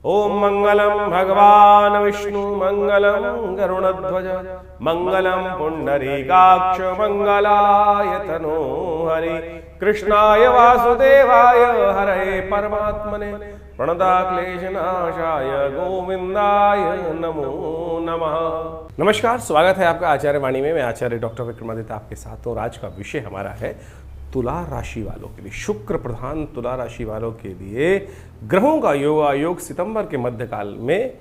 ओम मंगलम भगवान विष्णु मंगलम गरुड़ध्वज मंगलम पुंडरीकाक्ष मंगलाय तनो हरि कृष्णाय वासुदेवाय हरे परमात्मने प्रणताक्लेशनाशाय गोविंदाय नमो नमः। नमस्कार, स्वागत है आपका आचार्य वाणी में। मैं आचार्य डॉक्टर विक्रमादित्य आपके साथ हूँ। आज का विषय हमारा है तुला राशि वालों के लिए, शुक्र प्रधान तुला राशि वालों के लिए ग्रहों का योग सितंबर के मध्यकाल में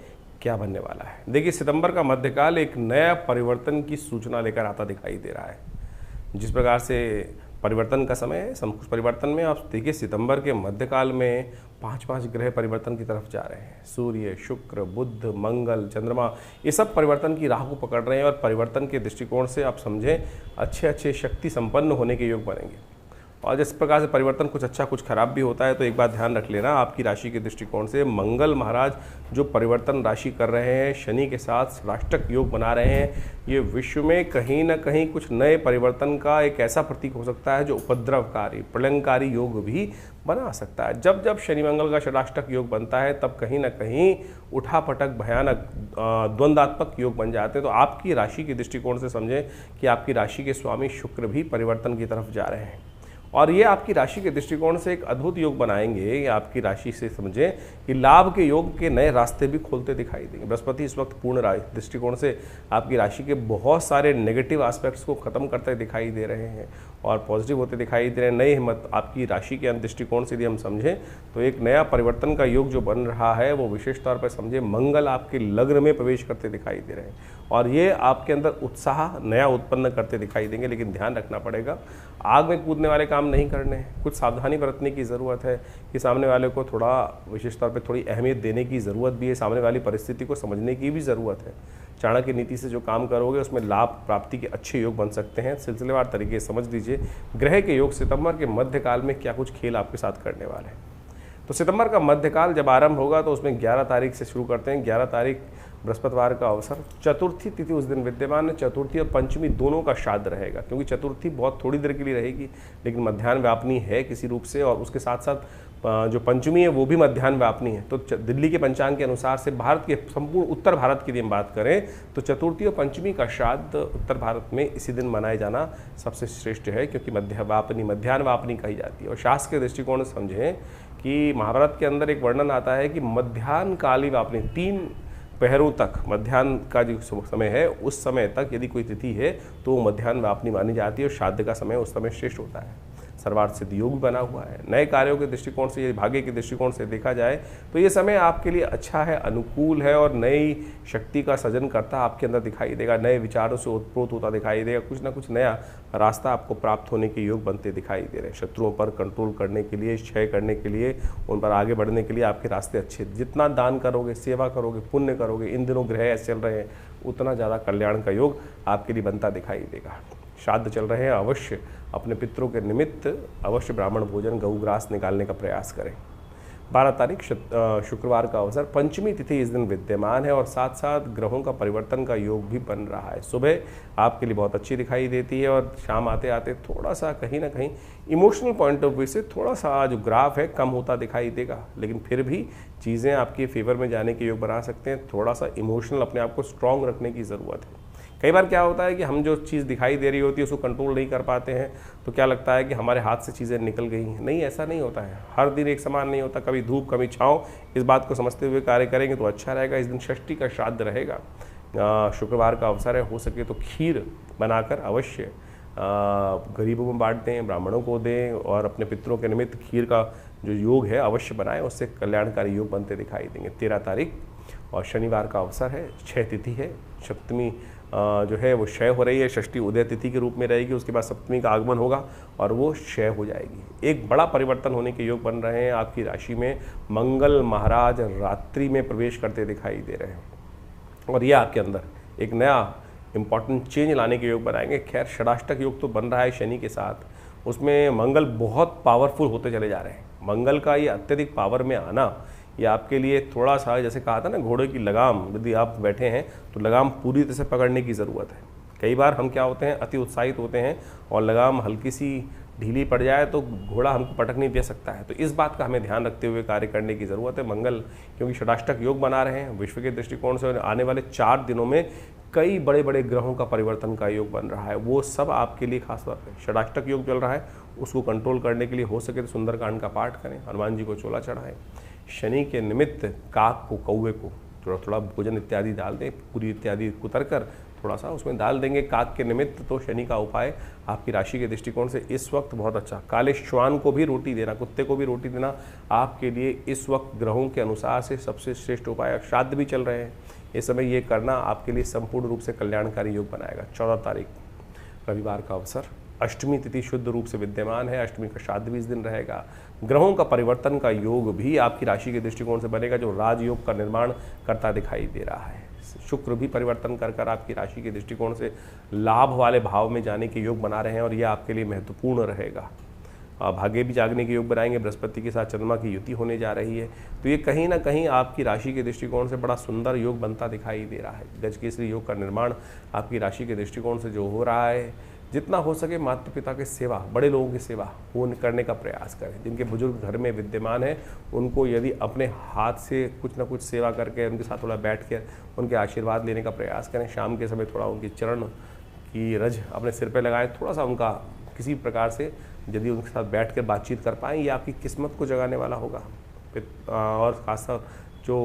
क्या बनने वाला है। देखिए, सितंबर का मध्यकाल एक नया परिवर्तन की सूचना लेकर आता दिखाई दे रहा है। जिस प्रकार से परिवर्तन का समय है, सब कुछ परिवर्तन में, आप देखिए सितंबर के मध्यकाल में 5 ग्रह परिवर्तन की तरफ जा रहे हैं। सूर्य, शुक्र, बुध, मंगल, चंद्रमा, ये सब परिवर्तन की राह को पकड़ रहे हैं और परिवर्तन के दृष्टिकोण से आप समझें अच्छे शक्ति संपन्न होने के योग बनेंगे। और जिस प्रकार से परिवर्तन कुछ अच्छा कुछ खराब भी होता है, तो एक बात ध्यान रख लेना, आपकी राशि के दृष्टिकोण से मंगल महाराज जो परिवर्तन राशि कर रहे हैं, शनि के साथ राष्ट्रक योग बना रहे हैं, ये विश्व में कहीं ना कहीं कुछ नए परिवर्तन का एक ऐसा प्रतीक हो सकता है जो उपद्रवकारी प्रलयंकारी योग भी बना सकता है। जब शनि मंगल का षडाष्टक योग बनता है, तब कहीं ना कहीं उठापटक भयानक द्वंद्वात्मक योग बन जाते हैं। तो आपकी राशि के दृष्टिकोण से समझें कि आपकी राशि के स्वामी शुक्र भी परिवर्तन की तरफ जा रहे हैं और ये आपकी राशि के दृष्टिकोण से एक अद्भुत योग बनाएंगे। आपकी राशि से समझें कि लाभ के योग के नए रास्ते भी खोलते दिखाई देंगे। बृहस्पति इस वक्त पूर्ण दृष्टिकोण से आपकी राशि के बहुत सारे नेगेटिव एस्पेक्ट्स को खत्म करते दिखाई दे रहे हैं और पॉजिटिव होते दिखाई दे रहे हैं। नई हिम्मत आपकी राशि के दृष्टिकोण से यदि हम समझें तो एक नया परिवर्तन का योग जो बन रहा है, वो विशेष तौर पर समझे मंगल आपके लग्न में प्रवेश करते दिखाई दे रहे हैं और ये आपके अंदर उत्साह नया उत्पन्न करते दिखाई देंगे। लेकिन ध्यान रखना पड़ेगा, आग में कूदने वाले काम नहीं करने हैं। कुछ सावधानी बरतने की ज़रूरत है कि सामने वाले को थोड़ा विशेष तौर पे थोड़ी अहमियत देने की ज़रूरत भी है। सामने वाली परिस्थिति को समझने की भी ज़रूरत है। चाणक्य नीति से जो काम करोगे उसमें लाभ प्राप्ति के अच्छे योग बन सकते हैं। सिलसिलेवार तरीके से समझ लीजिए ग्रह के योग सितंबर के मध्यकाल में क्या कुछ खेल आपके साथ करने वाले हैं। तो सितंबर का मध्यकाल जब आरंभ होगा तो उसमें 11 तारीख से शुरू करते हैं। 11 तारीख बृहस्पतिवार का अवसर, चतुर्थी तिथि उस दिन विद्यमान है। चतुर्थी और पंचमी दोनों का श्राद्ध रहेगा, क्योंकि चतुर्थी बहुत थोड़ी देर के लिए रहेगी लेकिन मध्याह्न व्यापनी है किसी रूप से, और उसके साथ साथ जो पंचमी है वो भी मध्याह्न व्यापनी है। तो दिल्ली के पंचांग के अनुसार से भारत के संपूर्ण उत्तर भारत की यदि हम बात करें तो चतुर्थी और पंचमी का श्राद्ध उत्तर भारत में इसी दिन मनाए जाना सबसे श्रेष्ठ है, क्योंकि मध्याह्न व्यापनी कही जाती है। और शास्त्र के दृष्टिकोण से समझें कि महाभारत के अंदर एक वर्णन आता है कि मध्याह्न काली व्यापनी 3 पहरों तक, मध्याह्न का जो समय है उस समय तक यदि कोई तिथि है तो मध्याह्न व्यापनी मानी जाती है और श्राद्ध का समय उस समय श्रेष्ठ होता है। सर्वार्थ सिद्ध योग बना हुआ है। नए कार्यों के दृष्टिकोण से, भाग्य के दृष्टिकोण से देखा जाए तो ये समय आपके लिए अच्छा है, अनुकूल है और नई शक्ति का सृजन करता आपके अंदर दिखाई देगा। नए विचारों से उत्प्रोत होता दिखाई देगा। कुछ ना कुछ नया रास्ता आपको प्राप्त होने के योग बनते दिखाई दे रहे हैं। शत्रुओं पर कंट्रोल करने के लिए, क्षय करने के लिए, उन पर आगे बढ़ने के लिए आपके रास्ते अच्छे। जितना दान करोगे, सेवा करोगे, पुण्य करोगे, इन दिनों ग्रह ऐसे चल रहे हैं, उतना ज़्यादा कल्याण का योग आपके लिए बनता दिखाई देगा। श्राद्ध चल रहे हैं, अवश्य अपने पितरों के निमित्त अवश्य ब्राह्मण भोजन, गौग्रास निकालने का प्रयास करें। 12 तारीख शुक्रवार का अवसर, पंचमी तिथि इस दिन विद्यमान है और साथ साथ ग्रहों का परिवर्तन का योग भी बन रहा है। सुबह आपके लिए बहुत अच्छी दिखाई देती है और शाम आते आते थोड़ा सा कहीं ना कहीं इमोशनल पॉइंट ऑफ व्यू से थोड़ा सा जो ग्राफ है कम होता दिखाई देगा, लेकिन फिर भी चीज़ें आपके फेवर में जाने के योग बना सकते हैं। थोड़ा सा इमोशनल अपने आप को स्ट्रॉन्ग रखने की ज़रूरत है। कई बार क्या होता है कि हम जो चीज़ दिखाई दे रही होती है उसको कंट्रोल नहीं कर पाते हैं, तो क्या लगता है कि हमारे हाथ से चीज़ें निकल गई हैं। नहीं, ऐसा नहीं होता है। हर दिन एक समान नहीं होता, कभी धूप कभी छाँव। इस बात को समझते हुए कार्य करेंगे तो अच्छा रहेगा। इस दिन षष्ठी का श्राद्ध रहेगा, शुक्रवार का अवसर है। हो सके तो खीर बनाकर अवश्य गरीबों में बांट दें, ब्राह्मणों को दें और अपने पितरों के निमित्त खीर का जो योग है अवश्य बनाएं, उससे कल्याणकारी योग बनते दिखाई देंगे। 13 तारीख और शनिवार का अवसर है, 6 तिथि है। सप्तमी जो है वो क्षय हो रही है, षष्ठी उदय तिथि के रूप में रहेगी। उसके बाद सप्तमी का आगमन होगा और वो क्षय हो जाएगी। एक बड़ा परिवर्तन होने के योग बन रहे हैं। आपकी राशि में मंगल महाराज रात्रि में प्रवेश करते दिखाई दे रहे हैं और ये आपके अंदर एक नया इंपॉर्टेंट चेंज लाने के योग बनाएंगे। खैर, षडाष्टक योग तो बन रहा है शनि के साथ, उसमें मंगल बहुत पावरफुल होते चले जा रहे हैं। मंगल का ये अत्यधिक पावर में आना ये आपके लिए थोड़ा सा, जैसे कहा था ना, घोड़े की लगाम यदि आप बैठे हैं तो लगाम पूरी तरह से पकड़ने की ज़रूरत है। कई बार हम क्या होते हैं, अति उत्साहित होते हैं और लगाम हल्की सी ढीली पड़ जाए तो घोड़ा हमको पटक नहीं दे सकता है। तो इस बात का हमें ध्यान रखते हुए कार्य करने की ज़रूरत है। मंगल क्योंकि षडाष्टक योग बना रहे हैं विश्व के दृष्टिकोण से, आने वाले 4 दिनों में कई बड़े बड़े ग्रहों का परिवर्तन का योग बन रहा है, वो सब आपके लिए खास बात है। षडाष्टक योग चल रहा है, उसको कंट्रोल करने के लिए हो सके तो सुंदरकांड का पाठ करें, हनुमान जी को चोला चढ़ाएं। शनि के निमित्त काक को, कौवे को थोड़ा थोड़ा भोजन इत्यादि डाल दें, पूरी इत्यादि कुतर कर थोड़ा सा उसमें डाल देंगे काक के निमित्त। तो शनि का उपाय आपकी राशि के दृष्टिकोण से इस वक्त बहुत अच्छा। काले श्वान को भी रोटी देना, कुत्ते को भी रोटी देना आपके लिए इस वक्त ग्रहों के अनुसार से सबसे श्रेष्ठ उपाय। श्राद्ध भी चल रहे हैं इस समय, ये करना आपके लिए संपूर्ण रूप से कल्याणकारी योग बनाएगा। 14 तारीख रविवार का अवसर, अष्टमी तिथि शुद्ध रूप से विद्यमान है, अष्टमी का श्राद्ध भी इस दिन रहेगा। ग्रहों का परिवर्तन का योग भी आपकी राशि के दृष्टिकोण से बनेगा, जो राजयोग का निर्माण करता दिखाई दे रहा है। शुक्र भी परिवर्तन कर कर आपकी राशि के दृष्टिकोण से लाभ वाले भाव में जाने के योग बना रहे हैं और यह आपके लिए महत्वपूर्ण रहेगा। भाग्य भी जागने के योग बनाएंगे, बृहस्पति के साथ चंद्रमा की युति होने जा रही है, तो ये कहीं ना कहीं आपकी राशि के दृष्टिकोण से बड़ा सुंदर योग बनता दिखाई दे रहा है। गजकेसरी योग का निर्माण आपकी राशि के दृष्टिकोण से जो हो रहा है, जितना हो सके माता पिता की सेवा, बड़े लोगों की सेवा वो करने का प्रयास करें। जिनके बुजुर्ग घर में विद्यमान है उनको यदि अपने हाथ से कुछ ना कुछ सेवा करके उनके साथ थोड़ा बैठ कर उनके आशीर्वाद लेने का प्रयास करें। शाम के समय थोड़ा उनकी चरण की रज अपने सिर पे लगाएं, थोड़ा सा उनका किसी प्रकार से यदि उनके साथ बैठ कर बातचीत कर पाएँ, ये आपकी किस्मत को जगाने वाला होगा। और खासकर जो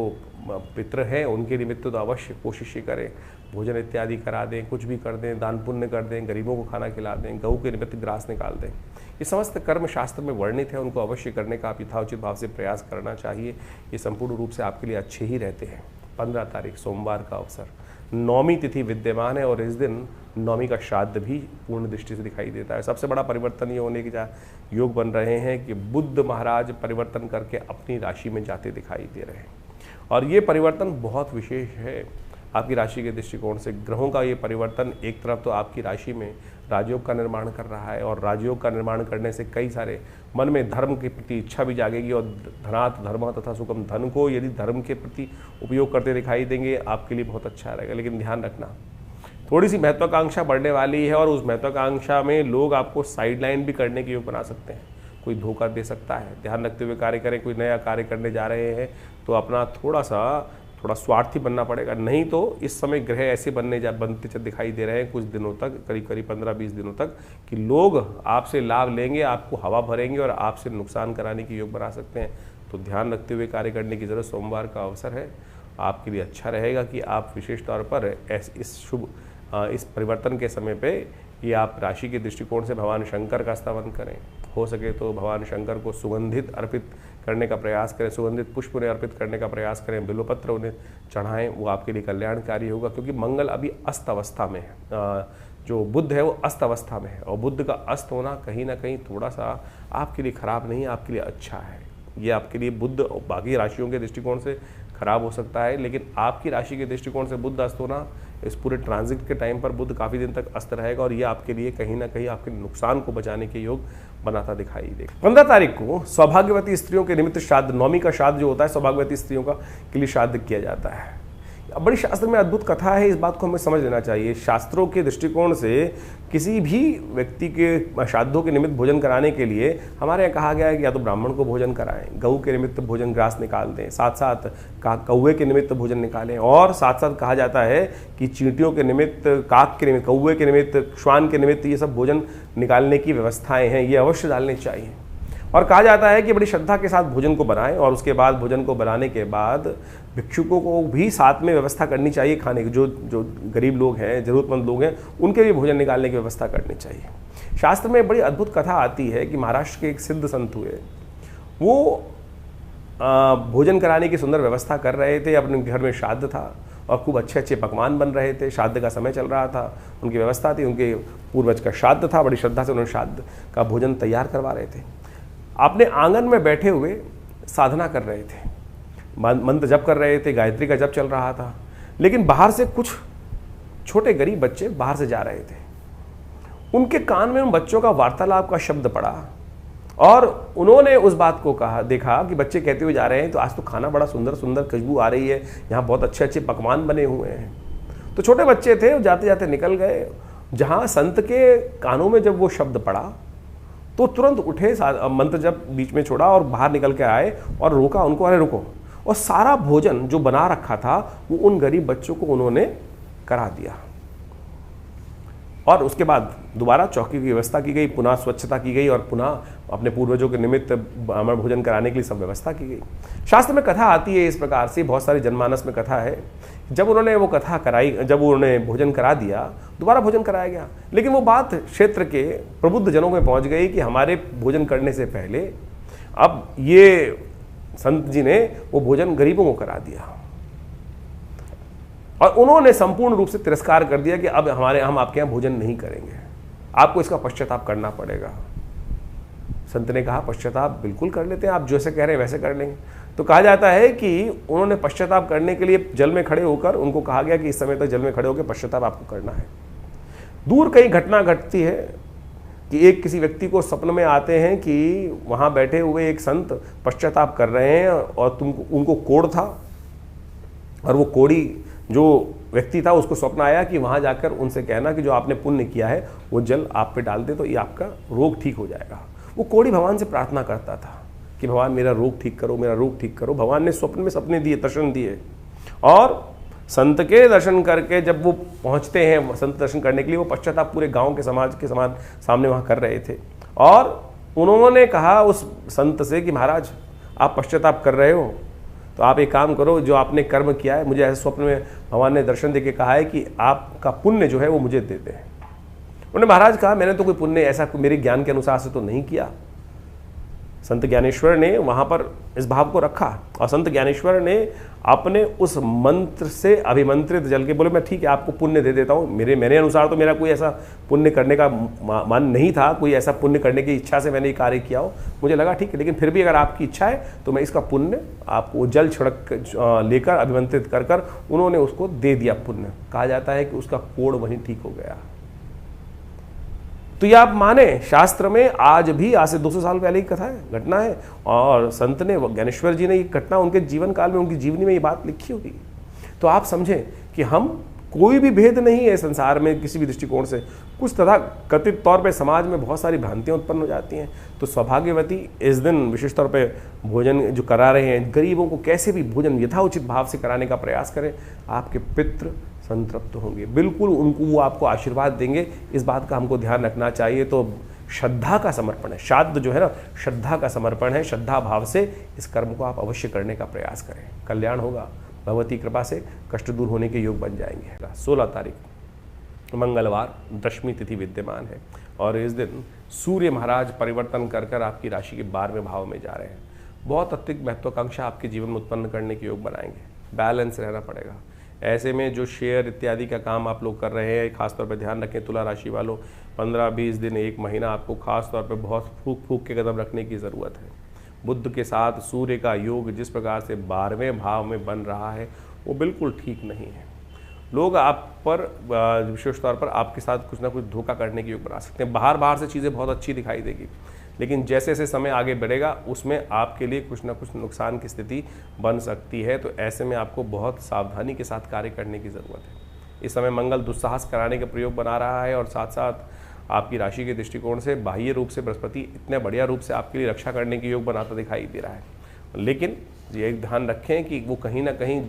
पितृ हैं उनके निमित्त तो अवश्य कोशिश ही करें, भोजन इत्यादि करा दें, कुछ भी कर दें, दान पुण्य कर दें, गरीबों को खाना खिला दें, गऊ के निमित्त ग्रास निकाल दें। ये समस्त कर्म शास्त्र में वर्णित है, उनको अवश्य करने का आप यथाउचित भाव से प्रयास करना चाहिए। ये संपूर्ण रूप से आपके लिए अच्छे ही रहते हैं। 15 तारीख सोमवार का अवसर, नौमी तिथि विद्यमान है और इस दिन नौमी का श्राद्ध भी पूर्ण दृष्टि से दिखाई देता है। सबसे बड़ा परिवर्तन ये होने के योग बन रहे हैं कि बुद्ध महाराज परिवर्तन करके अपनी राशि में जाते दिखाई दे रहे हैं और ये परिवर्तन बहुत विशेष है आपकी राशि के दृष्टिकोण से। ग्रहों का ये परिवर्तन एक तरफ तो आपकी राशि में राजयोग का निर्माण कर रहा है और राजयोग का निर्माण करने से कई सारे मन में धर्म के प्रति इच्छा भी जागेगी और धनात् धर्म तथा सुखम, धन को यदि धर्म के प्रति उपयोग करते दिखाई देंगे आपके लिए बहुत अच्छा रहेगा। लेकिन ध्यान रखना, थोड़ी सी महत्वाकांक्षा बढ़ने वाली है और उस महत्वाकांक्षा में लोग आपको साइडलाइन भी करने के योग बना सकते हैं। कोई धोखा दे सकता है, ध्यान रखते हुए कार्य करें। कोई नया कार्य करने जा रहे हैं तो अपना थोड़ा स्वार्थी बनना पड़ेगा, नहीं तो इस समय ग्रह ऐसे बनते दिखाई दे रहे हैं कुछ दिनों तक, करीब 15-20 दिनों तक, कि लोग आपसे लाभ लेंगे, आपको हवा भरेंगे और आपसे नुकसान कराने की योग बना सकते हैं। तो ध्यान रखते हुए कार्य करने की ज़रूरत। सोमवार का अवसर है, आपके लिए अच्छा रहेगा कि आप विशेष तौर पर इस परिवर्तन के समय पे ये आप राशि के दृष्टिकोण से भगवान शंकर का स्तवन करें। हो सके तो भगवान शंकर को सुगंधित अर्पित करने का प्रयास करें, सुगंधित पुष्प उन्हें अर्पित करने का प्रयास करें, बिल्वपत्र उन्हें चढ़ाएं, वो आपके लिए कल्याणकारी होगा। क्योंकि मंगल अभी अस्त अवस्था में है, जो बुध है वो अस्त अवस्था में है और बुध का अस्त होना कहीं ना कहीं थोड़ा सा आपके लिए खराब नहीं, आपके लिए अच्छा है। ये आपके लिए बुध बाकी राशियों के दृष्टिकोण से खराब हो सकता है, लेकिन आपकी राशि के दृष्टिकोण से बुध अस्त होना, इस पूरे ट्रांजिट के टाइम पर बुध काफ़ी दिन तक अस्त रहेगा और ये आपके लिए कहीं ना कहीं आपके नुकसान को बचाने के योग बनाता दिखाई देगा। 15 तारीख को सौभाग्यवती स्त्रियों के निमित्त श्राद्ध, नौमी का श्राद्ध जो होता है सौभाग्यवती स्त्रियों का के लिए श्राद्ध किया जाता है। बड़ी शास्त्र में अद्भुत कथा है, इस बात को हमें समझ लेना चाहिए। शास्त्रों के दृष्टिकोण से किसी भी व्यक्ति के श्राद्धों के निमित्त भोजन कराने के लिए हमारे यहाँ कहा गया है कि या तो ब्राह्मण को भोजन कराएं, गऊ के निमित्त भोजन ग्रास निकाल दें, साथ साथ कौवे के निमित्त भोजन निकालें और साथ साथ कहा जाता है कि चींटियों के निमित्त, काक के निमित्त, कौवे के निमित्त, श्वान के निमित्त ये सब भोजन निकालने की व्यवस्थाएँ हैं, ये अवश्य डालने चाहिए। और कहा जाता है कि बड़ी श्रद्धा के साथ भोजन को बनाएं और उसके बाद भोजन को बनाने के बाद भिक्षुकों को भी साथ में व्यवस्था करनी चाहिए खाने की। जो गरीब लोग हैं, ज़रूरतमंद लोग हैं, उनके भी भोजन निकालने की व्यवस्था करनी चाहिए। शास्त्र में बड़ी अद्भुत कथा आती है कि महाराष्ट्र के एक सिद्ध संत हुए, वो भोजन कराने की सुंदर व्यवस्था कर रहे थे। अपने घर में श्राद्ध था और खूब अच्छे अच्छे पकवान बन रहे थे, श्राद्ध का समय चल रहा था, उनकी व्यवस्था थी, उनके पूर्वज का श्राद्ध था, बड़ी श्रद्धा से उन्होंने श्राद्ध का भोजन तैयार करवा रहे थे। अपने आंगन में बैठे हुए साधना कर रहे थे, मंत्र जप कर रहे थे, गायत्री का जप चल रहा था, लेकिन बाहर से कुछ छोटे गरीब बच्चे बाहर से जा रहे थे। उनके कान में उन बच्चों का वार्तालाप का शब्द पड़ा और उन्होंने उस बात को देखा कि बच्चे कहते हुए जा रहे हैं तो आज तो खाना बड़ा सुंदर सुंदर खुशबू आ रही है, यहाँ बहुत अच्छे अच्छे पकवान बने हुए हैं। तो छोटे बच्चे थे, जाते जाते निकल गए। जहाँ संत के कानों में जब वो शब्द पड़ा तो तुरंत उठे, मंत्र जब बीच में छोड़ा और बाहर निकल के आए और रोका उनको, अरे रुको, और सारा भोजन जो बना रखा था वो उन गरीब बच्चों को उन्होंने करा दिया। और उसके बाद दोबारा चौकी की व्यवस्था की गई, पुनः स्वच्छता की गई और पुनः अपने पूर्वजों के निमित्त अमर भोजन कराने के लिए सब व्यवस्था की गई। शास्त्र में कथा आती है इस प्रकार से, बहुत सारी जनमानस में कथा है, जब उन्होंने वो कथा कराई, जब उन्होंने भोजन करा दिया, दोबारा भोजन कराया गया, लेकिन वो बात क्षेत्र के प्रबुद्ध जनों में पहुंच गई कि हमारे भोजन करने से पहले अब ये संत जी ने वो भोजन गरीबों को करा दिया और उन्होंने संपूर्ण रूप से तिरस्कार कर दिया कि अब हम आपके यहाँ भोजन नहीं करेंगे, आपको इसका पश्चाताप करना पड़ेगा। संत ने कहा पश्चाताप बिल्कुल कर लेते हैं, आप जैसे कह रहे हैं वैसे कर लेंगे। तो कहा जाता है कि उन्होंने पश्चाताप करने के लिए जल में खड़े होकर उनको कहा गया कि इस समय तक जल में खड़े होकर पश्चाताप आपको करना है। दूर कई घटना घटती है कि एक किसी व्यक्ति को स्वप्न में आते हैं कि वहाँ बैठे हुए एक संत पश्चाताप कर रहे हैं और उनको कोढ़ था, और वो कोढ़ी जो व्यक्ति था उसको स्वप्न आया कि वहाँ जाकर उनसे कहना कि जो आपने पुण्य किया है वो जल आप पे डाल दे तो ये आपका रोग ठीक हो जाएगा। वो कोढ़ी भगवान से प्रार्थना करता था कि भगवान मेरा रोग ठीक करो, मेरा रोग ठीक करो। भगवान ने स्वप्न में सपने दिए, दर्शन दिए, और संत के दर्शन करके जब वो पहुँचते हैं संत दर्शन करने के लिए, वो पश्चाताप पूरे गाँव के समाज के समान सामने वहाँ कर रहे थे। और उन्होंने कहा उस संत से कि महाराज आप पश्चाताप कर रहे हो तो आप एक काम करो, जो आपने कर्म किया है, मुझे ऐसे स्वप्न में भगवान ने दर्शन देके कहा है कि आपका पुण्य जो है वो मुझे दे दे। उन्होंने महाराज कहा मैंने तो कोई पुण्य ऐसा मेरे ज्ञान के अनुसार से तो नहीं किया। संत ज्ञानेश्वर ने वहाँ पर इस भाव को रखा और संत ज्ञानेश्वर ने अपने उस मंत्र से अभिमंत्रित जल के बोले मैं ठीक है आपको पुण्य दे देता हूँ। मेरे अनुसार तो मेरा कोई ऐसा पुण्य करने का मन नहीं था, कोई ऐसा पुण्य करने की इच्छा से मैंने ये कार्य किया हो, मुझे लगा ठीक है, लेकिन फिर भी अगर आपकी इच्छा है तो मैं इसका पुण्य आपको जल छिड़क लेकर अभिमंत्रित कर कर उन्होंने उसको दे दिया पुण्य। कहा जाता है कि उसका कोढ़ वहीं ठीक हो गया। तो ये आप माने शास्त्र में आज से 200 साल पहले की कथा है, घटना है, और संत ने ज्ञानेश्वर जी ने ये घटना उनके जीवन काल में, उनकी जीवनी में ये बात लिखी हुई। तो आप समझें कि हम कोई भी भेद नहीं है संसार में किसी भी दृष्टिकोण से। कुछ तथा कथित तौर पे समाज में बहुत सारी भ्रांतियाँ उत्पन्न हो जाती हैं। तो सौभाग्यवती इस दिन विशेष तौर पे भोजन जो करा रहे हैं गरीबों को, कैसे भी भोजन यथाउचित भाव से कराने का प्रयास करें, आपके पितृ संतृप्त होंगे, बिल्कुल उनको वो आपको आशीर्वाद देंगे। इस बात का हमको ध्यान रखना चाहिए। तो श्रद्धा का समर्पण है, श्राद्ध जो है ना श्रद्धा का समर्पण है। श्रद्धा भाव से इस कर्म को आप अवश्य करने का प्रयास करें, कल्याण होगा। भगवती कृपा से कष्ट दूर होने के योग बन जाएंगे। 16 तारीख मंगलवार दशमी तिथि विद्यमान है और इस दिन सूर्य महाराज परिवर्तन कर कर आपकी राशि के 12वें भाव में जा रहे हैं। बहुत अत्यधिक महत्वाकांक्षा आपके जीवन में उत्पन्न करने के योग बनाएंगे। बैलेंस रहना पड़ेगा। ऐसे में जो शेयर इत्यादि का काम आप लोग कर रहे हैं, खासतौर पर ध्यान रखें तुला राशि वालों, 15-20 दिन 1 महीना आपको खास तौर पर बहुत फूक के कदम रखने की ज़रूरत है। बुध के साथ सूर्य का योग जिस प्रकार से 12वें भाव में बन रहा है वो बिल्कुल ठीक नहीं है। लोग आप पर विशेष तौर पर आपके साथ कुछ ना कुछ धोखा करने की योग बना सकते हैं। बाहर से चीज़ें बहुत अच्छी दिखाई देगी, लेकिन जैसे जैसे समय आगे बढ़ेगा उसमें आपके लिए कुछ ना कुछ नुकसान की स्थिति बन सकती है। तो ऐसे में आपको बहुत सावधानी के साथ कार्य करने की ज़रूरत है। इस समय मंगल दुस्साहस कराने का प्रयोग बना रहा है और साथ साथ आपकी राशि के दृष्टिकोण से बाह्य रूप से बृहस्पति इतने बढ़िया रूप से आपके लिए रक्षा करने के योग बनाता दिखाई दे रहा है। लेकिन ये ध्यान रखें कि वो कहीं ना कहीं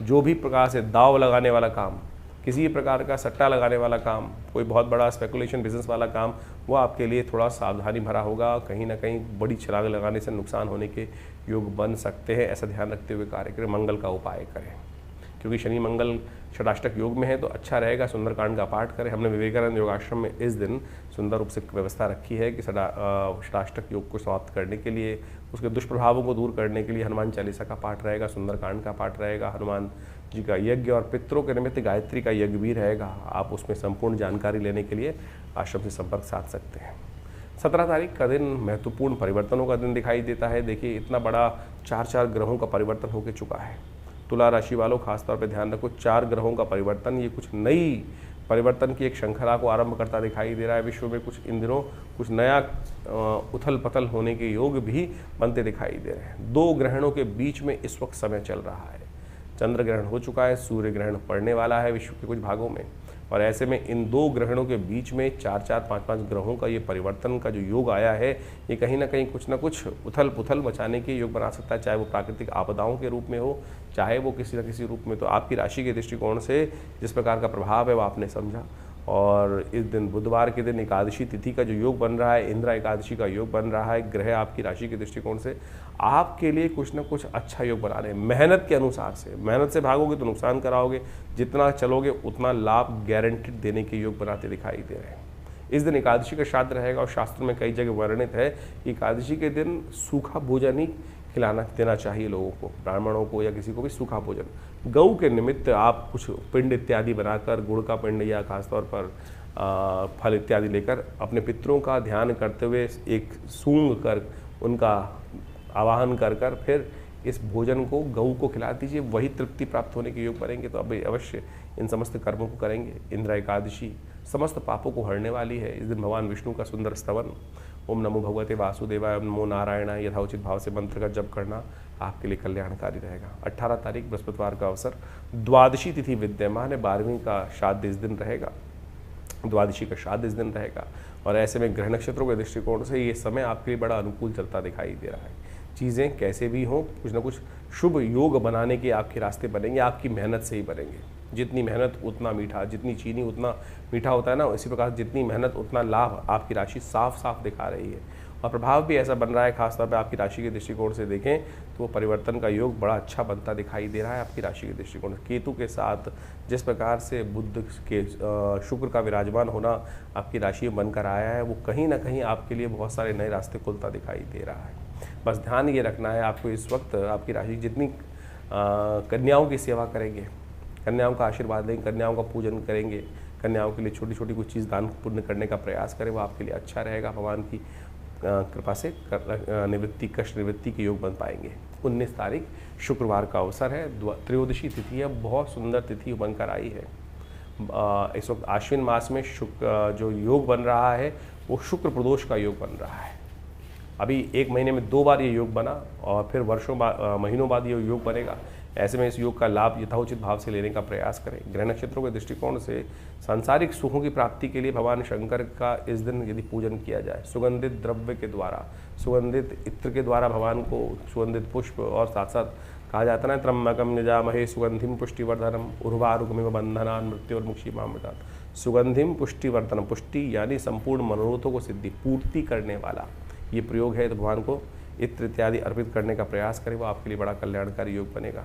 जो भी प्रकार से दाव लगाने वाला काम, किसी प्रकार का सट्टा लगाने वाला काम, कोई बहुत बड़ा स्पेकुलेशन बिजनेस वाला काम, वो आपके लिए थोड़ा सावधानी भरा होगा। कहीं ना कहीं बड़ी छलांग लगाने से नुकसान होने के योग बन सकते हैं। ऐसा ध्यान रखते हुए कार्य करें, मंगल का उपाय करें। क्योंकि शनि मंगल षडाष्टक योग में है तो अच्छा रहेगा सुंदरकांड का पाठ करें। हमने विवेकानंद योगाश्रम में इस दिन सुंदर रूप से व्यवस्था रखी है कि षडाष्टक योग को समाप्त करने के लिए, उसके दुष्प्रभावों को दूर करने के लिए हनुमान चालीसा का पाठ रहेगा, सुंदरकांड का पाठ रहेगा, हनुमान जी का यज्ञ और पितरों के निमित्त गायत्री का यज्ञ भी रहेगा। आप उसमें संपूर्ण जानकारी लेने के लिए आश्रम से संपर्क साध सकते हैं। 17 तारीख का दिन महत्वपूर्ण परिवर्तनों का दिन दिखाई देता है। देखिए इतना बड़ा 4 ग्रहों का परिवर्तन होकर चुका है। तुला राशि वालों खासतौर पर ध्यान रखो, 4 ग्रहों का परिवर्तन, ये कुछ नई परिवर्तन की एक श्रृंखला को आरंभ करता दिखाई दे रहा है। विश्व में कुछ इन दिनों कुछ नया उथल पथल होने के योग भी बनते दिखाई दे रहे हैं। 2 ग्रहणों के बीच में इस वक्त समय चल रहा है। चंद्र ग्रहण हो चुका है, सूर्य ग्रहण पड़ने वाला है विश्व के कुछ भागों में। और ऐसे में इन 2 ग्रहणों के बीच में 4-4, 5-5 ग्रहों का ये परिवर्तन का जो योग आया है, ये कहीं ना कहीं कुछ ना कुछ उथल पुथल मचाने के योग बना सकता है, चाहे वो प्राकृतिक आपदाओं के रूप में हो, चाहे वो किसी न किसी रूप में। तो आपकी राशि के दृष्टिकोण से जिस प्रकार का प्रभाव है वो आपने समझा। और इस दिन बुधवार के दिन एकादशी तिथि का जो योग बन रहा है, इंद्रा एकादशी का योग बन रहा है, ग्रह आपकी राशि के दृष्टिकोण से आपके लिए कुछ ना कुछ अच्छा योग बना रहे हैं। मेहनत के अनुसार से, मेहनत से भागोगे तो नुकसान कराओगे, जितना चलोगे उतना लाभ गारंटीड देने के योग बनाते दिखाई दे रहे हैं। इस दिन एकादशी का श्राद्ध रहेगा और शास्त्र में कई जगह वर्णित है कि एकादशी के दिन सूखा भोजन ही खिलाना देना चाहिए लोगों को, ब्राह्मणों को या किसी को भी सूखा भोजन। गऊ के निमित्त आप कुछ पिंड इत्यादि बनाकर, गुड़ का पिंड या खासतौर पर फल इत्यादि लेकर अपने पितरों का ध्यान करते हुए एक सूंघ कर उनका आवाहन कर फिर इस भोजन को गऊ को खिला दीजिए, वही तृप्ति प्राप्त होने के योग बनेंगे। तो अब अवश्य इन समस्त कर्मों को करेंगे। इंद्रा एकादशी समस्त पापों को हरने वाली है। इस दिन भगवान विष्णु का सुंदर स्तवन ओम नमो भगवते वासुदेवाय, ओम नमो नारायणाय यथाउचित भाव से मंत्र का जप करना आपके लिए कल्याणकारी रहेगा। 18 तारीख बृहस्पतिवार का अवसर, द्वादशी तिथि विद्यमान है, 12वीं का श्राद्ध इस दिन रहेगा, द्वादशी का श्राद्ध इस दिन रहेगा। और ऐसे में ग्रह नक्षत्रों के दृष्टिकोण से ये समय आपके लिए बड़ा अनुकूल चलता दिखाई दे रहा है। चीज़ें कैसे भी हों, कुछ ना कुछ शुभ योग बनाने के आपके रास्ते बनेंगे, आपकी मेहनत से ही बनेंगे। जितनी मेहनत उतना मीठा, जितनी चीनी उतना मीठा होता है ना, इसी प्रकार जितनी मेहनत उतना लाभ आपकी राशि साफ साफ दिखा रही है। और प्रभाव भी ऐसा बन रहा है, खासतौर पे आपकी राशि के दृष्टिकोण से देखें तो वो परिवर्तन का योग बड़ा अच्छा बनता दिखाई दे रहा है आपकी राशि के दृष्टिकोण से। केतु के साथ जिस प्रकार से बुध के शुक्र का विराजमान होना आपकी राशि में बनकर आया है, वो कहीं ना कहीं आपके लिए बहुत सारे नए रास्ते खुलता दिखाई दे रहा है। बस ध्यान ये रखना है आपको, इस वक्त आपकी राशि जितनी कन्याओं की सेवा करेंगे, कन्याओं का आशीर्वाद लेंगे, कन्याओं का पूजन करेंगे, कन्याओं के लिए छोटी छोटी कुछ चीज़ दान पुण्य करने का प्रयास करें, वो आपके लिए अच्छा रहेगा। भगवान की कृपा से निवृत्ति, कष्ट निवृत्ति के योग बन पाएंगे। 19 तारीख शुक्रवार का अवसर है, त्रयोदशी तिथि है, बहुत सुंदर तिथि बनकर आई है। इस वक्त आश्विन मास में शुक्र जो योग बन रहा है वो शुक्र प्रदोष का योग बन रहा है। अभी 1 महीने में 2 बार ये योग बना और फिर महीनों बाद ये योग बनेगा। ऐसे में इस योग का लाभ यथाउचित भाव से लेने का प्रयास करें। ग्रह नक्षत्रों के दृष्टिकोण से सांसारिक सुखों की प्राप्ति के लिए भगवान शंकर का इस दिन यदि पूजन किया जाए, सुगंधित द्रव्य के द्वारा, सुगंधित इत्र के द्वारा भगवान को सुगंधित पुष्प, और साथ साथ कहा जाता है त्र्यंबकम यजामहे सुगंधिम पुष्टिवर्धनम उर्वारुकमिव बंधनान् मृत्योर्मुक्षीमामृतात्। सुगंधिम पुष्टिवर्धनम, पुष्टि यानी संपूर्ण मनोरथों को सिद्धि पूर्ति करने वाला ये प्रयोग है। तो भगवान को इत्र इत्यादि अर्पित करने का प्रयास करें, वो आपके लिए बड़ा कल्याणकारी योग बनेगा।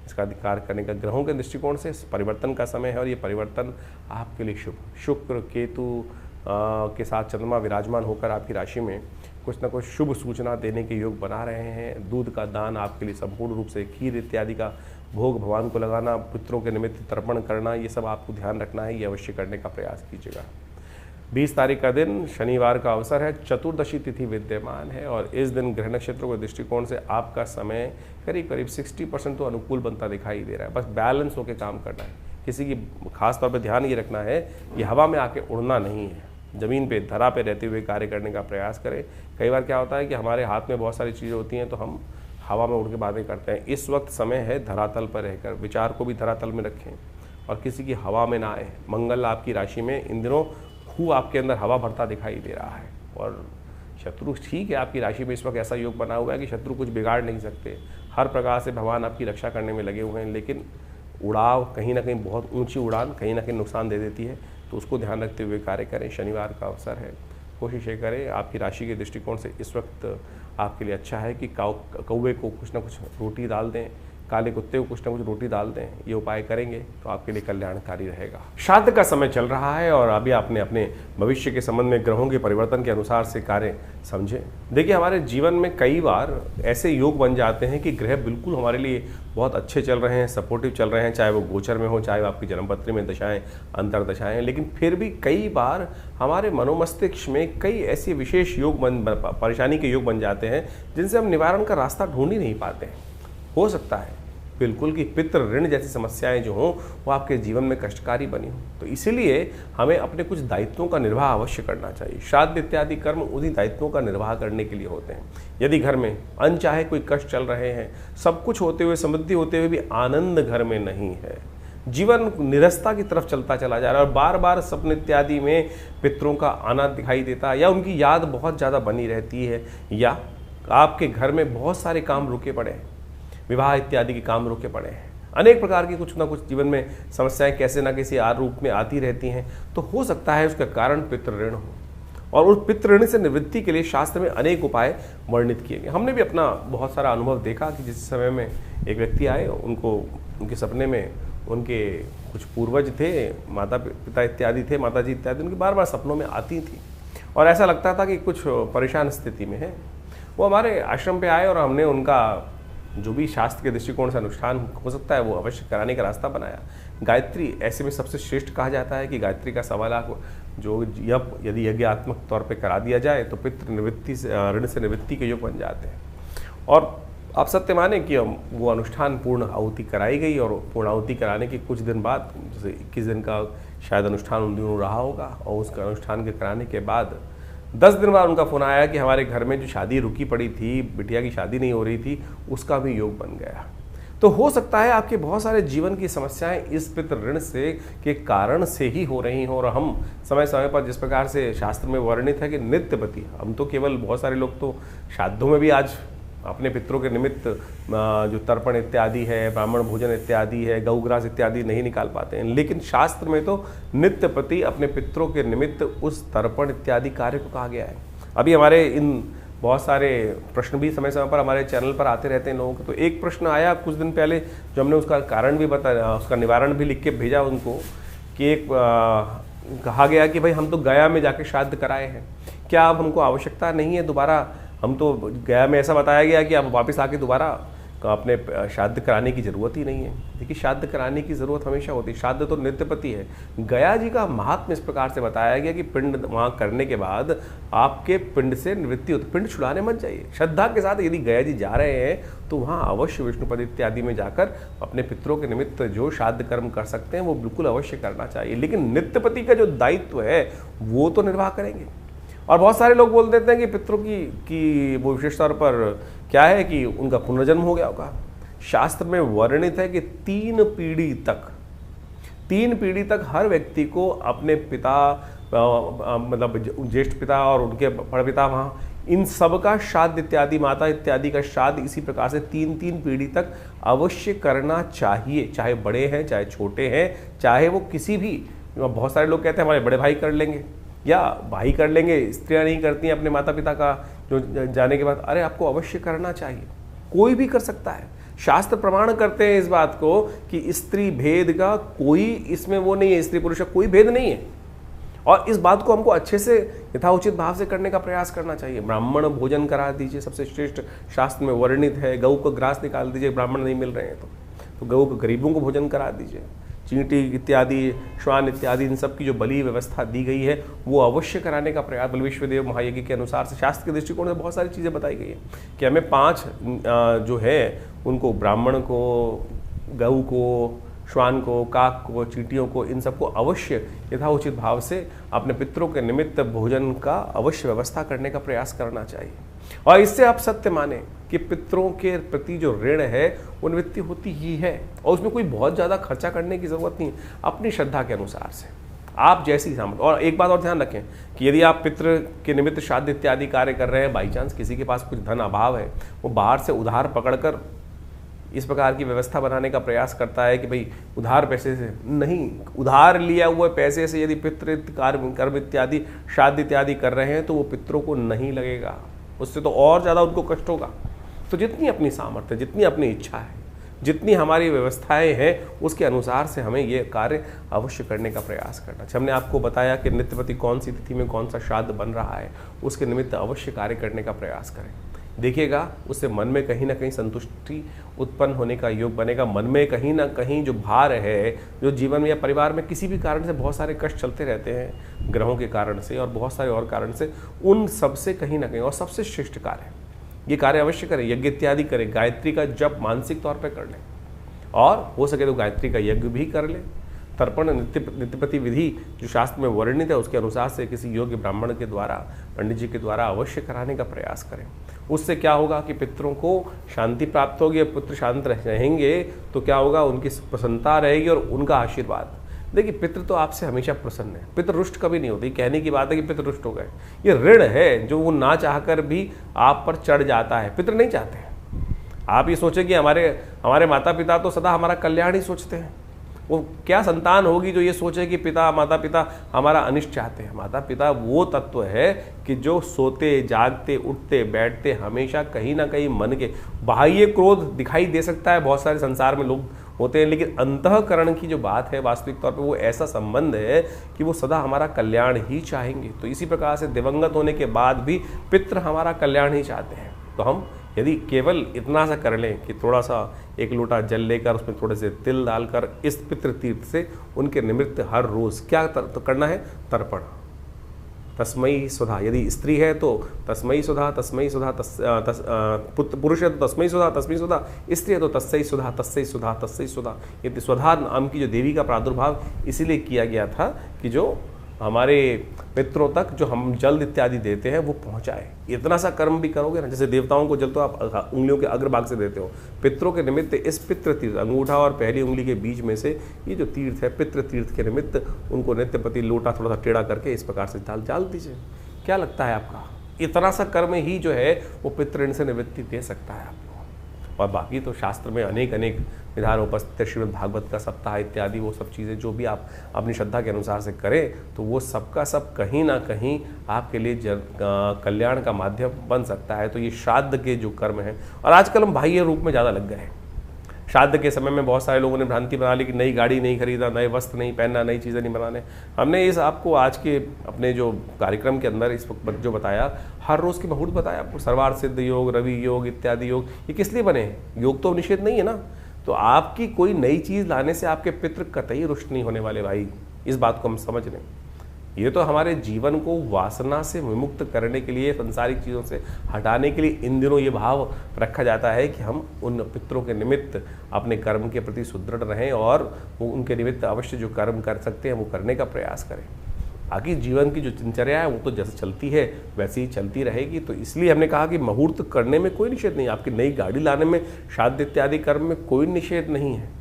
इसका अधिकार करने का ग्रहों के दृष्टिकोण से परिवर्तन का समय है और ये परिवर्तन आपके लिए शुभ। शुक्र केतु के साथ चंद्रमा विराजमान होकर आपकी राशि में कुछ न कुछ शुभ सूचना देने के योग बना रहे हैं। दूध का दान आपके लिए संपूर्ण रूप से, खीर इत्यादि का भोग भगवान को लगाना, पितरों के निमित्त तर्पण करना, ये सब आपको ध्यान रखना है, ये अवश्य करने का प्रयास कीजिएगा। 20 तारीख का दिन शनिवार का अवसर है, चतुर्दशी तिथि विद्यमान है और इस दिन ग्रह नक्षत्रों के दृष्टिकोण से आपका समय करीब करीब 60% तो अनुकूल बनता दिखाई दे रहा है। बस बैलेंस होकर काम करना है। किसी की खास तौर पे ध्यान ये रखना है कि हवा में आके उड़ना नहीं है, ज़मीन पे धरा पे रहते हुए कार्य करने का प्रयास करें। कई बार क्या होता है कि हमारे हाथ में बहुत सारी चीज़ें होती हैं तो हम हवा में उड़ के बातें करते हैं। इस वक्त समय है धरातल पर रहकर विचार को भी धरातल में रखें और किसी की हवा में ना आए। मंगल आपकी राशि में इन दिनों खूब आपके अंदर हवा भरता दिखाई दे रहा है और शत्रु ठीक है, आपकी राशि में इस वक्त ऐसा योग बना हुआ है कि शत्रु कुछ बिगाड़ नहीं सकते। हर प्रकार से भगवान आपकी रक्षा करने में लगे हुए हैं, लेकिन उड़ाव कहीं ना कहीं बहुत ऊंची उड़ान कहीं ना कहीं नुकसान दे देती है, तो उसको ध्यान रखते हुए कार्य करें। शनिवार का अवसर है, कोशिश ये करें आपकी राशि के दृष्टिकोण से इस वक्त आपके लिए अच्छा है कि कौवे को कुछ ना कुछ रोटी डाल दें, काले कुत्ते को कुछ ना कुछ रोटी डाल दें। ये उपाय करेंगे तो आपके लिए कल्याणकारी रहेगा। श्राद्ध का समय चल रहा है और अभी आपने अपने भविष्य के संबंध में ग्रहों के परिवर्तन के अनुसार से कार्य समझें। देखिए, हमारे जीवन में कई बार ऐसे योग बन जाते हैं कि ग्रह बिल्कुल हमारे लिए बहुत अच्छे चल रहे हैं, सपोर्टिव चल रहे हैं, चाहे वो गोचर में हो, चाहे वो आपकी जन्मपत्री में दशाएं, अंतर्दशाएं, लेकिन फिर भी कई बार हमारे मनोमस्तिष्क में कई ऐसे विशेष योग परेशानी के योग बन जाते हैं जिनसे हम निवारण का रास्ता ढूंढ ही नहीं पाते हैं। हो सकता है बिल्कुल कि पितृ ऋण जैसी समस्याएं जो हों वो आपके जीवन में कष्टकारी बनी हो, तो इसीलिए हमें अपने कुछ दायित्वों का निर्वाह अवश्य करना चाहिए। श्राद्ध इत्यादि कर्म उन्हीं दायित्वों का निर्वाह करने के लिए होते हैं। यदि घर में अनचाहे कोई कष्ट चल रहे हैं, सब कुछ होते हुए, समृद्धि होते हुए भी आनंद घर में नहीं है, जीवन निरस्ता की तरफ चलता चला जा रहा है और बार बार सपने इत्यादि में पितरों का आना दिखाई देता है, या उनकी याद बहुत ज़्यादा बनी रहती है, या आपके घर में बहुत सारे काम रुके पड़े हैं, विवाह इत्यादि के काम रुके पड़े हैं, अनेक प्रकार की कुछ ना कुछ जीवन में समस्याएं कैसे ना किसी रूप में आती रहती हैं, तो हो सकता है उसका कारण पितृ ऋण हो। और उस पितृ ऋण से निवृत्ति के लिए शास्त्र में अनेक उपाय वर्णित किए गए। हमने भी अपना बहुत सारा अनुभव देखा कि जिस समय में एक व्यक्ति आए, उनके सपने में उनके कुछ पूर्वज थे, माता पिता इत्यादि थे, माता जी इत्यादि, उनकी बार बार सपनों में आती थी और ऐसा लगता था कि कुछ परेशान स्थिति में है। वो हमारे आश्रम पे आए और हमने उनका जो भी शास्त्र के दृष्टिकोण से अनुष्ठान हो सकता है वो अवश्य कराने का रास्ता बनाया। गायत्री ऐसे में सबसे श्रेष्ठ कहा जाता है कि गायत्री का 1.25 लाख जो जप यदि यज्ञात्मक तौर पे करा दिया जाए तो पितृ निवृत्ति से, ऋण से निवृत्ति के योग बन जाते हैं। और आप सत्य माने कि वो अनुष्ठान पूर्ण आहुति कराई गई और पूर्ण आहुति कराने के कुछ दिन बाद, जैसे 21 दिन का शायद अनुष्ठान उन दिनों रहा होगा, और उसका अनुष्ठान के कराने के बाद 10 दिन बाद उनका फोन आया कि हमारे घर में जो शादी रुकी पड़ी थी, बिटिया की शादी नहीं हो रही थी, उसका भी योग बन गया। तो हो सकता है आपके बहुत सारे जीवन की समस्याएं इस पितृ ऋण से के कारण से ही हो रही हों। और हम समय समय पर जिस प्रकार से शास्त्र में वर्णित है कि नित्यपति, हम तो केवल, बहुत सारे लोग तो श्राद्धों में भी आज अपने पितरों के निमित्त जो तर्पण इत्यादि है, ब्राह्मण भोजन इत्यादि है, गौग्रास इत्यादि नहीं निकाल पाते हैं, लेकिन शास्त्र में तो नित्यपति अपने पितरों के निमित्त उस तर्पण इत्यादि कार्य को कहा गया है। अभी हमारे इन बहुत सारे प्रश्न भी समय समय पर हमारे चैनल पर आते रहते हैं लोगों को। तो एक प्रश्न आया कुछ दिन पहले, जो हमने उसका कारण भी बताया, उसका निवारण भी लिख के भेजा उनको, कि एक कहा गया कि भाई हम तो गया में जाके श्राद्ध कराए हैं, क्या अब हमको आवश्यकता नहीं है दोबारा? हम तो गया में ऐसा बताया गया कि अब वापस आके दोबारा अपने श्राद्ध कराने की ज़रूरत ही नहीं है। देखिए, श्राद्ध कराने की ज़रूरत हमेशा होती है, श्राद्ध तो नित्यपति है। गया जी का महात्म्य इस प्रकार से बताया गया कि पिंड वहाँ करने के बाद आपके पिंड से निवृत्ति होती, पिंड छुड़ाने मत जाइए। श्रद्धा के साथ यदि गया जी जा रहे हैं तो वहाँ अवश्य विष्णुपद इत्यादि में जाकर अपने पितरों के निमित्त जो श्राद्ध कर्म कर सकते हैं वो बिल्कुल अवश्य करना चाहिए। लेकिन नित्यपति का जो दायित्व है वो तो निर्वाह करेंगे। और बहुत सारे लोग बोल देते हैं कि पितरों की वो विशेष तौर पर क्या है कि उनका पुनर्जन्म हो गया होगा। शास्त्र में वर्णित है कि 3 पीढ़ी तक हर व्यक्ति को अपने पिता, मतलब ज्येष्ठ पिता और उनके परपिता, वहाँ इन सब का श्राद्ध इत्यादि, माता इत्यादि का श्राद्ध इसी प्रकार से 3 पीढ़ी तक अवश्य करना चाहिए, चाहे बड़े हैं चाहे छोटे हैं, चाहे वो किसी भी, बहुत सारे लोग कहते हैं हमारे बड़े भाई कर लेंगे या भाई कर लेंगे, स्त्रियां नहीं करती हैं अपने माता पिता का जो जाने के बाद। अरे आपको अवश्य करना चाहिए, कोई भी कर सकता है। शास्त्र प्रमाण करते हैं इस बात को कि स्त्री भेद का कोई इसमें वो नहीं है, स्त्री पुरुष का कोई भेद नहीं है। और इस बात को हमको अच्छे से यथाउचित भाव से करने का प्रयास करना चाहिए। ब्राह्मण भोजन करा दीजिए, सबसे श्रेष्ठ शास्त्र में वर्णित है। गऊ को ग्रास निकाल दीजिए, ब्राह्मण नहीं मिल रहे हैं तो गऊ को, गरीबों को भोजन करा दीजिए। चींटी इत्यादि, श्वान इत्यादि, इन सब की जो बलि व्यवस्था दी गई है वो अवश्य कराने का प्रयास। बलविश्वदेव महायज्ञ के अनुसार से शास्त्र के दृष्टिकोण से बहुत सारी चीज़ें बताई गई है कि हमें 5 जो है उनको, ब्राह्मण को, गऊ को, श्वान को, काक को, चींटियों को, इन सबको अवश्य यथाउचित भाव से अपने पितरों के निमित्त भोजन का अवश्य व्यवस्था करने का प्रयास करना चाहिए। और इससे आप सत्य माने कि पितरों के प्रति जो ऋण है वो निवृत्ति होती ही है, और उसमें कोई बहुत ज़्यादा खर्चा करने की ज़रूरत नहीं, अपनी श्रद्धा के अनुसार से आप जैसी सामर्थ्य। और एक बात और ध्यान रखें कि यदि आप पितृ के निमित्त श्राद्ध इत्यादि कार्य कर रहे हैं, बाई चांस किसी के पास कुछ धन अभाव है, वो बाहर से उधार पकड़कर इस प्रकार की व्यवस्था बनाने का प्रयास करता है कि भाई उधार पैसे से नहीं, उधार लिया हुए पैसे से यदि पितृ कर्म इत्यादि, श्राद्ध इत्यादि कर रहे हैं तो वो पितरों को नहीं लगेगा, उससे तो और ज़्यादा उनको कष्ट होगा। तो जितनी अपनी सामर्थ्य, जितनी अपनी इच्छा है, जितनी हमारी व्यवस्थाएं हैं, उसके अनुसार से हमें ये कार्य अवश्य करने का प्रयास करना चाहिए। हमने आपको बताया कि नित्यपति कौन सी तिथि में कौन सा श्राद्ध बन रहा है, उसके निमित्त अवश्य कार्य करने का प्रयास करें। देखिएगा उससे मन में कहीं ना कहीं संतुष्टि उत्पन्न होने का योग बनेगा। मन में कहीं ना कहीं जो भार है, जो जीवन में या परिवार में किसी भी कारण से बहुत सारे कष्ट चलते रहते हैं, ग्रहों के कारण से और बहुत सारे और कारण से, उन सब से कहीं ना कहीं, और सबसे श्रेष्ठ कार्य ये कार्य अवश्य करें। यज्ञ इत्यादि करें, गायत्री का जप मानसिक तौर पर कर लें, और हो सके तो गायत्री का यज्ञ भी कर लें। तर्पण नित्यपति विधि जो शास्त्र में वर्णित है उसके अनुसार से किसी योग्य ब्राह्मण के द्वारा, पंडित जी के द्वारा अवश्य कराने का प्रयास करें। उससे क्या होगा कि पितरों को शांति प्राप्त होगी, पुत्र शांत रहेंगे तो क्या होगा, उनकी प्रसन्नता रहेगी और उनका आशीर्वाद। देखिए पितृ तो आपसे हमेशा प्रसन्न है, पितृ रुष्ट कभी नहीं होती। कहने की बात है कि पितृ रुष्ट हो गए, ये ऋण है जो वो ना चाहकर भी आप पर चढ़ जाता है। पितृ नहीं चाहते हैं। आप ये सोचें कि हमारे माता पिता तो सदा हमारा कल्याण ही सोचते हैं। वो क्या संतान होगी जो ये सोचे कि माता पिता हमारा अनिष्ट चाहते हैं। माता पिता वो तत्व है कि जो सोते जागते उठते बैठते हमेशा कहीं ना कहीं मन के बाह्य क्रोध दिखाई दे सकता है, बहुत सारे संसार में लोग होते हैं, लेकिन अंतःकरण की जो बात है वास्तविक तौर पे वो ऐसा संबंध है कि वो सदा हमारा कल्याण ही चाहेंगे। तो इसी प्रकार से दिवंगत होने के बाद भी पितृ हमारा कल्याण ही चाहते हैं। तो हम यदि केवल इतना सा कर लें कि थोड़ा सा एक लोटा जल लेकर उसमें थोड़े से तिल डालकर इस पितृ तीर्थ से उनके निमित्त हर रोज क्या तो करना है, तर्पण। तस्मयी स्वधा, यदि स्त्री है तो तस्मयी स्वधा, तस्मयी स्वधा, पुरुष है तो तस्मयी स्वधा, तस्मयी स्वधा, स्त्री है तो तस्सई स्वधा, तस्सई स्वधा, तस्सई स्वधा। ये स्वधा नाम की जो देवी का प्रादुर्भाव इसीलिए किया गया था कि जो हमारे पितरों तक जो हम जल इत्यादि देते हैं वो पहुंचाए। इतना सा कर्म भी करोगे ना, जैसे देवताओं को जल तो आप उंगलियों के अग्रभाग से देते हो, पितरों के निमित्त इस पितृ तीर्थ, अंगूठा और पहली उंगली के बीच में से ये जो तीर्थ है पितृ तीर्थ के निमित्त उनको नित्यपति लोटा थोड़ा सा टेढ़ा करके इस प्रकार से डाल दीजिए। क्या लगता है आपका, इतना सा कर्म ही जो है वो पितृ ऋण से निवृत्ति दे सकता है आपको। और बाकी तो शास्त्र में अनेक विधान उपस्थित, श्रीमद् भागवत का सप्ताह इत्यादि वो सब चीज़ें जो भी आप अपनी श्रद्धा के अनुसार से करें तो वो सबका सब कहीं ना कहीं आपके लिए कल्याण का माध्यम बन सकता है। तो ये श्राद्ध के जो कर्म हैं, और आजकल हम बाह्य रूप में ज़्यादा लग गए हैं। श्राद्ध के समय में बहुत सारे लोगों ने भ्रांति बना ली कि नई गाड़ी नहीं खरीदा, नए वस्त्र नहीं पहनना, नई चीज़ें नहीं बनाने। हमने इस आपको आज के अपने जो कार्यक्रम के अंदर इस वक्त जो बताया, हर रोज़ की मुहूर्त बताया आपको, सर्वार्थ सिद्ध योग, रवि योग इत्यादि योग, ये किस लिए बने हैं? योग तो निषेध नहीं है ना। तो आपकी कोई नई चीज़ लाने से आपके पितृ कतई रुष्ट नहीं होने वाले भाई, इस बात को हम समझ लें। ये तो हमारे जीवन को वासना से विमुक्त करने के लिए, संसारिक चीज़ों से हटाने के लिए इन दिनों ये भाव रखा जाता है कि हम उन पितरों के निमित्त अपने कर्म के प्रति सुदृढ़ रहें और वो उनके निमित्त अवश्य जो कर्म कर सकते हैं वो करने का प्रयास करें। बाकी जीवन की जो दिनचर्या है वो तो जैसे चलती है वैसे ही चलती रहेगी। तो इसलिए हमने कहा कि मुहूर्त करने में कोई निषेध नहीं, आपकी नई गाड़ी लाने में, श्राद्ध इत्यादि कर्म में कोई निषेध नहीं है।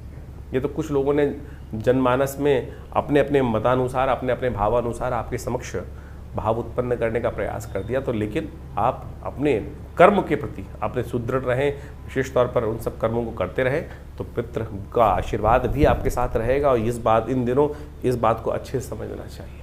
ये तो कुछ लोगों ने जनमानस में अपने अपने मतानुसार, अपने अपने भावानुसार आपके समक्ष भाव उत्पन्न करने का प्रयास कर दिया। तो लेकिन आप अपने कर्म के प्रति अपने सुदृढ़ रहें, विशेष तौर पर उन सब कर्मों को करते रहें तो पितृ का आशीर्वाद भी आपके साथ रहेगा। और इन दिनों इस बात को अच्छे से समझना चाहिए।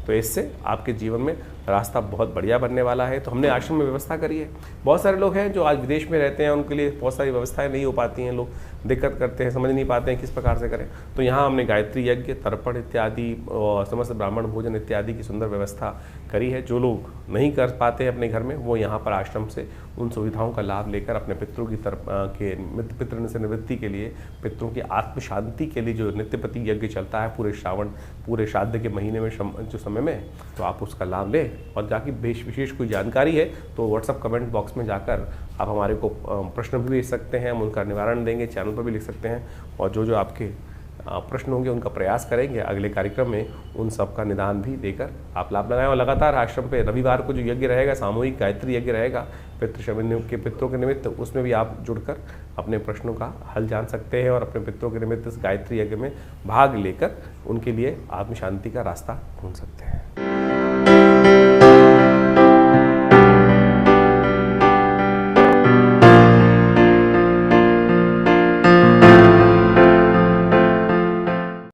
तो इससे आपके जीवन में रास्ता बहुत बढ़िया बनने वाला है। तो हमने आश्रम में व्यवस्था करी है। बहुत सारे लोग हैं जो आज विदेश में रहते हैं, उनके लिए बहुत सारी व्यवस्थाएं नहीं हो पाती हैं, लोग दिक्कत करते हैं, समझ नहीं पाते हैं किस प्रकार से करें। तो यहाँ हमने गायत्री यज्ञ, तर्पण इत्यादि और समस्त ब्राह्मण भोजन इत्यादि की सुंदर व्यवस्था करी है। जो लोग नहीं कर पाते हैं अपने घर में, वो यहाँ पर आश्रम से उन सुविधाओं का लाभ लेकर अपने पितरों की पितृ से निवृत्ति के लिए, पितरों की आत्म शांति के लिए जो नित्यपति यज्ञ चलता है पूरे श्राद्ध के महीने में जो समय में, तो आप उसका लाभ लें। और जाकि विशेष कोई जानकारी है तो व्हाट्सएप कमेंट बॉक्स में जाकर आप हमारे को प्रश्न भी भेज सकते हैं, हम उनका निवारण देंगे, चैनल पर भी लिख सकते हैं। और जो आपके प्रश्न होंगे उनका प्रयास करेंगे अगले कार्यक्रम में उन सब का निदान भी देकर आप लाभ लगाएं। और लगातार आश्रम पे रविवार को जो यज्ञ रहेगा, सामूहिक गायत्री यज्ञ रहेगा पितरों के निमित्त, उसमें भी आप जुड़कर अपने प्रश्नों का हल जान सकते हैं और अपने पितरों के निमित्त इस गायत्री यज्ञ में भाग लेकर उनके लिए आत्म शांति का रास्ता ढूंढ सकते हैं।